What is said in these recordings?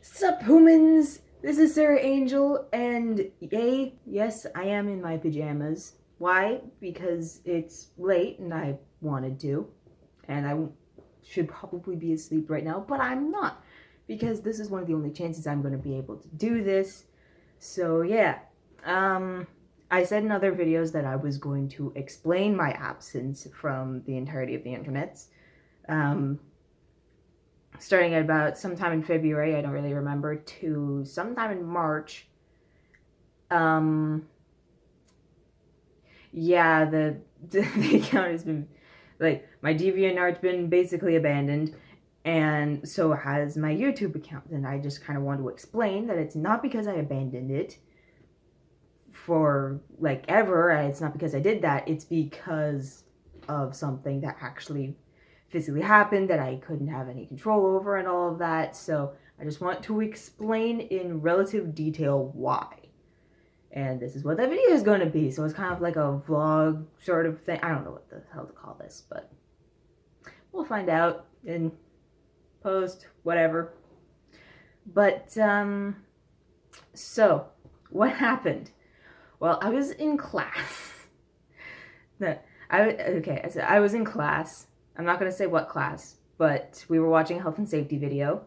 Sup humans, this is Sarah Angel, and yay, yes, I am in my pajamas. Why? Because it's late and I wanted to, and I should probably be asleep right now, but I'm not, because this is one of the only chances I'm going to be able to do this. So yeah, I said in other videos that I was going to explain my absence from the entirety of the internets. Um, Starting at about sometime in February, I don't really remember, to sometime in March. Um, yeah, the account has been, like, my DeviantArt's been basically abandoned, and so has my YouTube account. And I just kind of want to explain that it's not because I abandoned it for, like, ever. It's not because I did that. It's because of something that actually physically happened that I couldn't have any control over and all of that. So I just want to explain in relative detail why. And this is what that video is going to be. So it's kind of like a vlog sort of thing. I don't know what the hell to call this, but we'll find out in post, whatever. But, so what happened? Well, I was in class. No, I was in class. I'm not going to say what class, but we were watching a health and safety video,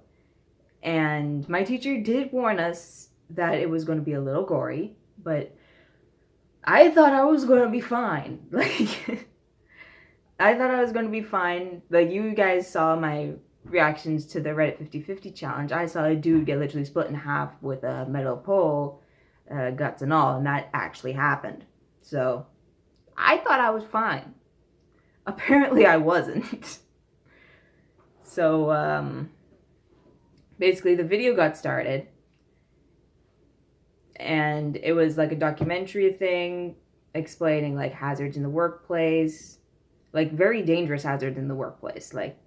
and my teacher did warn us that it was going to be a little gory, but I thought I was going to be fine. Like, I thought I was going to be fine. Like, you guys saw my reactions to the Reddit 50/50 challenge. I saw a dude get literally split in half with a metal pole, guts and all, and that actually happened. So I thought I was fine. Apparently I wasn't. So, basically the video got started, and it was like a documentary thing explaining like hazards in the workplace, like very dangerous hazards in the workplace, like,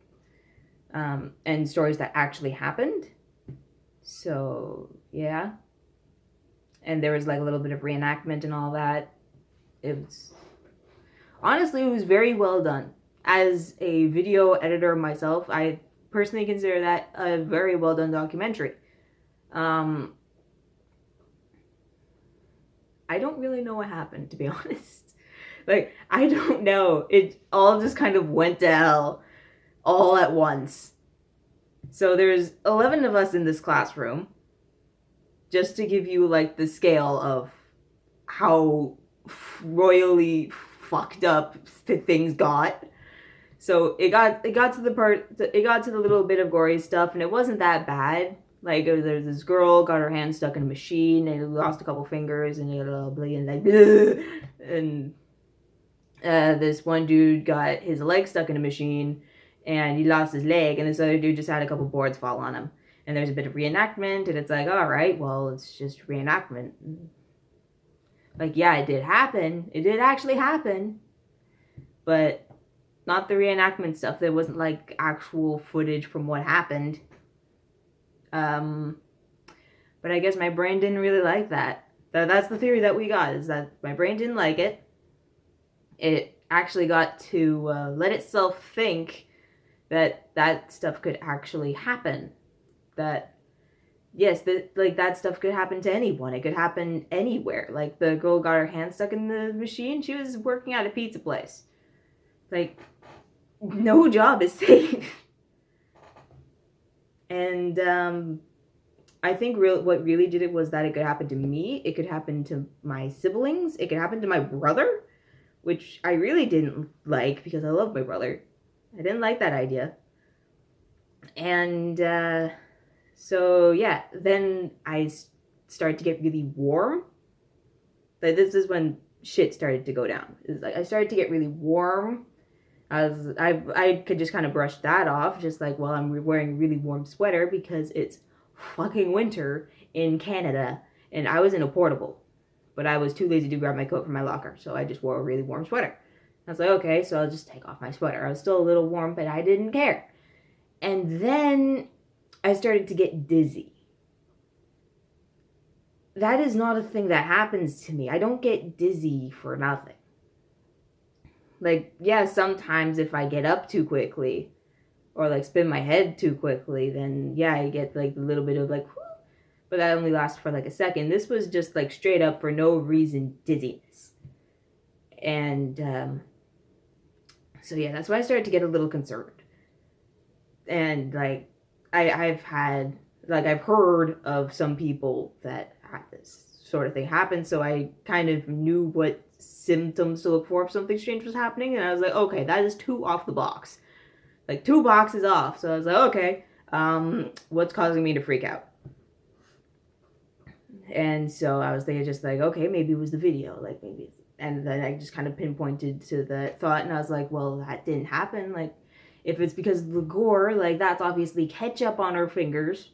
and stories that actually happened. So, yeah. And there was like a little bit of reenactment and all that. It was, honestly, it was very well done. As a video editor myself, I personally consider that a very well done documentary. I don't really know what happened, to be honest. Like, I don't know. It all just kind of went to hell all at once. So there's 11 of us in this classroom, just to give you like the scale of how royally fucked up things got. So it got to the little bit of gory stuff, and it wasn't that bad. Like, there's this girl got her hand stuck in a machine and lost a couple fingers and a little bleeding, like, and this one dude got his leg stuck in a machine and he lost his leg, and this other dude just had a couple boards fall on him. And there's a bit of reenactment, and it's like, all right, well, it's just reenactment. Like, yeah, it did happen. It did actually happen. But not the reenactment stuff. There wasn't like actual footage from what happened. But I guess my brain didn't really like that. That's the theory that we got, is that my brain didn't like it. It actually got to let itself think that that stuff could actually happen. That, yes, that stuff could happen to anyone. It could happen anywhere. Like, the girl got her hand stuck in the machine. She was working at a pizza place. Like, no job is safe. And I think what really did it was that it could happen to me. It could happen to my siblings. It could happen to my brother, which I really didn't like because I love my brother. I didn't like that idea. And so, yeah, then I started to get really warm. Like, this is when shit started to go down. It's like I started to get really warm. I could just kind of brush that off, just like, well, I'm wearing a really warm sweater because it's fucking winter in Canada, and I was in a portable, but I was too lazy to grab my coat from my locker, so I just wore a really warm sweater. I was like, okay, so I'll just take off my sweater. I was still a little warm, but I didn't care. And then I started to get dizzy. That is not a thing that happens to me. I don't get dizzy for nothing. Like, yeah, sometimes if I get up too quickly, or like spin my head too quickly, then yeah, I get like a little bit of like, whoo, but that only lasts for like a second. This was just like straight up for no reason dizziness. And so yeah, that's why I started to get a little concerned. And like I've heard of some people that had this sort of thing happen, so I kind of knew what symptoms to look for if something strange was happening, and I was like, okay, that is 2 off the box. Like 2 boxes off. So I was like, okay, what's causing me to freak out? And so I was thinking just like, okay, maybe it was the video, like maybe. And then I just kind of pinpointed to that thought, and I was like, well, that didn't happen. Like, if it's because of the gore, like that's obviously ketchup on her fingers.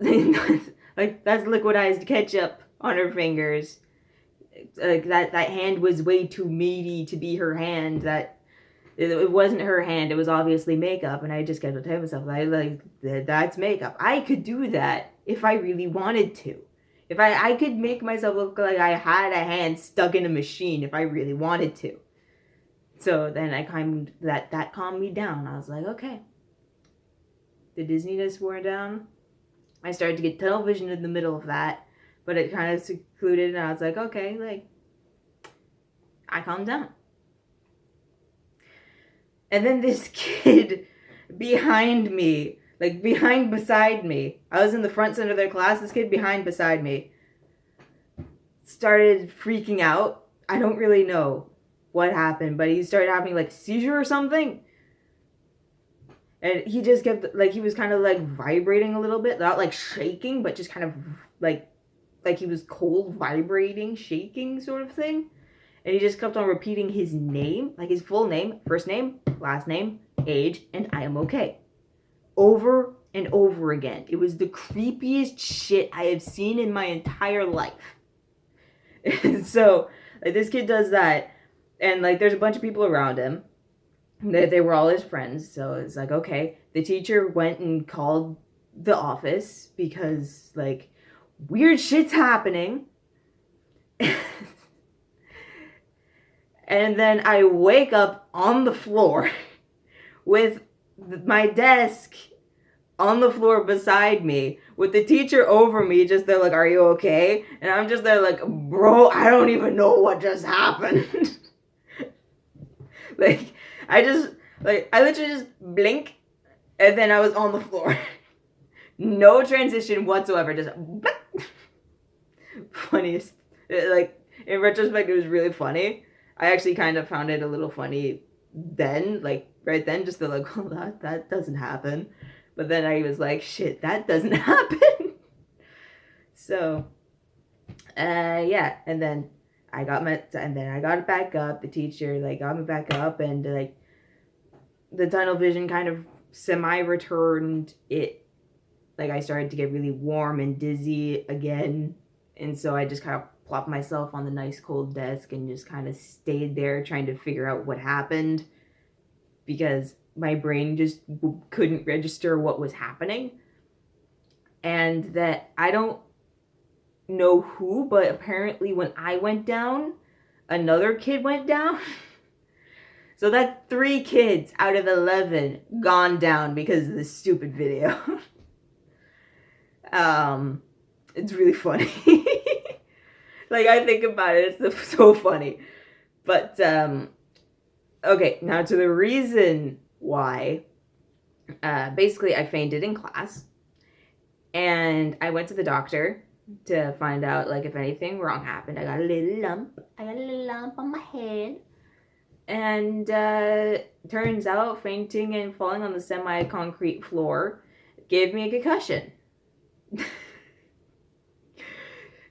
Like that's liquidized ketchup on her fingers. Like that hand was way too meaty to be her hand. That it wasn't her hand. It was obviously makeup, and I just kept telling myself, like that's makeup. I could do that if I really wanted to. If I could make myself look like I had a hand stuck in a machine if I really wanted to. So then I that calmed me down. I was like, okay. The dizziness wore down. I started to get tunnel vision in the middle of that, but it kind of secluded, and I was like, okay, like, I calmed down. And then this kid behind me, like beside me, I was in the front center of their class, this kid beside me started freaking out. I don't really know what happened, but he started having like a seizure or something. And he just kept, like, he was kind of like vibrating a little bit, not like shaking, but just kind of like he was cold, vibrating, shaking sort of thing. And he just kept on repeating his name, like his full name, first name, last name, age, and I am okay. Over and over again. It was the creepiest shit I have seen in my entire life. And so, like, this kid does that, and like there's a bunch of people around him. They were all his friends, so it's like, okay. The teacher went and called the office because, like, weird shit's happening. And then I wake up on the floor with my desk on the floor beside me, with the teacher over me, just there like, are you okay? And I'm just there like, bro, I don't even know what just happened. Like, I literally just blink, and then I was on the floor. No transition whatsoever, just funniest. Like, in retrospect, it was really funny. I actually kind of found it a little funny then, like, right then, just to like, oh, that doesn't happen. But then I was like, shit, that doesn't happen. So, yeah, and then I got it back up. The teacher, like, got me back up, and, like, the tunnel vision kind of semi-returned. It, like, I started to get really warm and dizzy again, and so I just kind of plopped myself on the nice cold desk and just kind of stayed there trying to figure out what happened, because my brain just couldn't register what was happening. And that I don't know who, but apparently when I went down, another kid went down. So that's 3 kids out of 11 gone down because of this stupid video. It's really funny. Like, I think about it, it's so funny. But, okay, now to the reason why. Basically, I fainted in class, and I went to the doctor to find out, like, if anything wrong happened. I got a little lump on my head. And turns out fainting and falling on the semi-concrete floor gave me a concussion.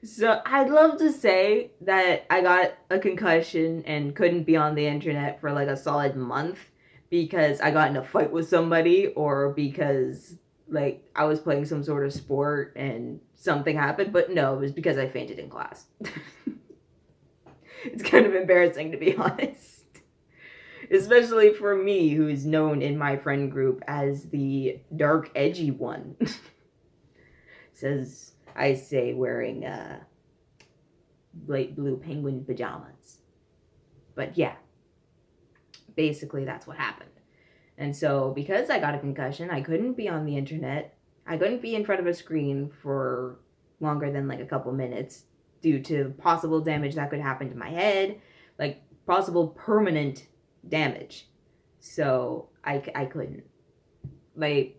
So I'd love to say that I got a concussion and couldn't be on the internet for like a solid month because I got in a fight with somebody, or because like I was playing some sort of sport and something happened. But no, it was because I fainted in class. It's kind of embarrassing, to be honest. Especially for me, who is known in my friend group as the dark, edgy one. Says, I say, wearing light blue penguin pajamas. But yeah, basically that's what happened. And so because I got a concussion, I couldn't be on the internet. I couldn't be in front of a screen for longer than like a couple minutes due to possible damage that could happen to my head, like possible permanent damage. So I couldn't. Like,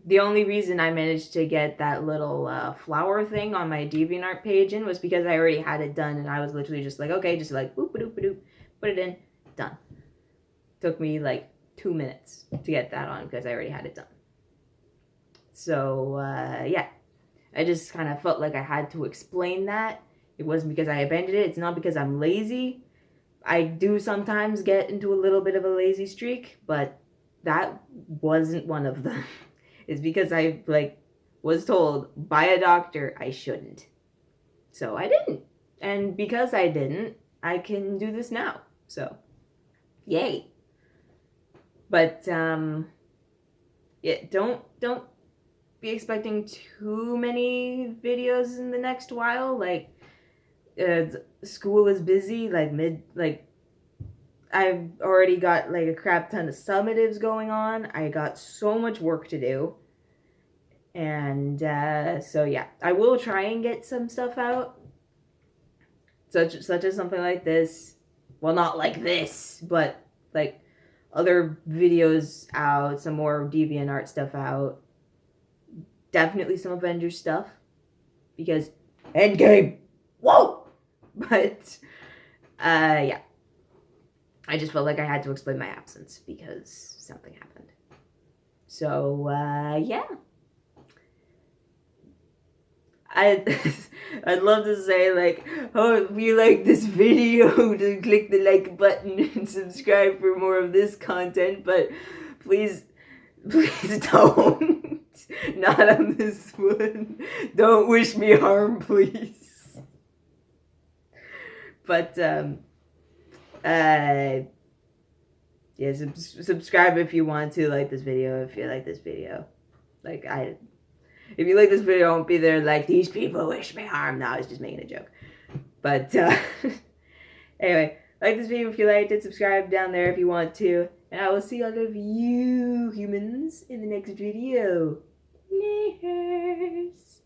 the only reason I managed to get that little flower thing on my DeviantArt page in was because I already had it done, and I was literally just like, okay, just like boop doop doop, put it in, done. Took me like 2 minutes to get that on because I already had it done. So yeah, I just kind of felt like I had to explain that. It wasn't because I abandoned it. It's not because I'm lazy. I do sometimes get into a little bit of a lazy streak, but that wasn't one of them. It's because I like was told by a doctor I shouldn't. So I didn't. And because I didn't, I can do this now. So yay. But yeah, don't be expecting too many videos in the next while. Like school is busy, I've already got like a crap ton of summatives going on. I got so much work to do. And so yeah, I will try and get some stuff out. Such as something like this. Well, not like this, but like other videos out, some more DeviantArt stuff out. Definitely some Avengers stuff. Because Endgame! Whoa! But yeah. I just felt like I had to explain my absence because something happened. So, yeah. I'd love to say, like, oh, if you like this video, to click the like button and subscribe for more of this content, but please don't. Not on this one. Don't wish me harm, please. But, yeah, subscribe if you want to, like this video if you like this video. Like, if you like this video, I won't be there like, these people wish me harm. No, I was just making a joke. But, anyway, like this video if you liked it, subscribe down there if you want to, and I will see all of you humans in the next video. Laters.